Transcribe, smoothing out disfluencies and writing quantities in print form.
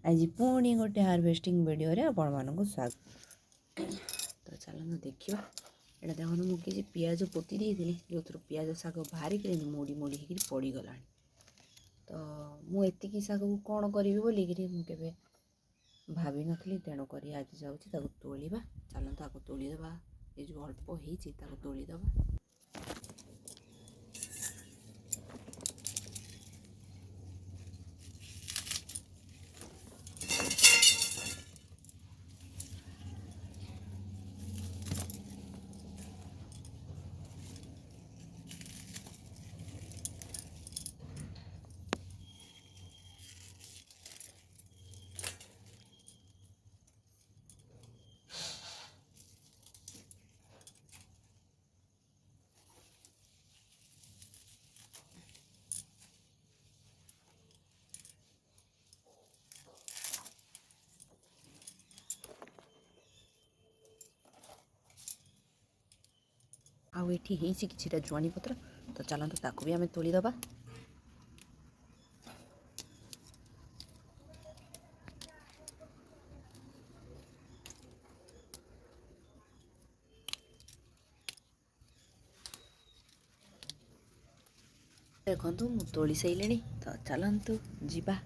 आज पुणी गोटे हार्वेस्टिंग वीडियो रे आपण मानक स्वागत। तो चलो देखिए एटा देखो मुझे पियाज पोती देती जो पियाज शाग बाहर मोड़ी मोड़ी पड़गला। तो मुझे शाग को कौन करी बोलिकी मुझे भाभी नी तेणुक आज जाऊँ तोड़ा। चलता आपको तोड़ीदे ये जो अल्प हो तोड़ीदे। आउ ये किसी जुआनी पत्र तो चलते ताकू भी आम तोड़ीदे। देखु मु तोड़ी सारे तो चलतु जीवा।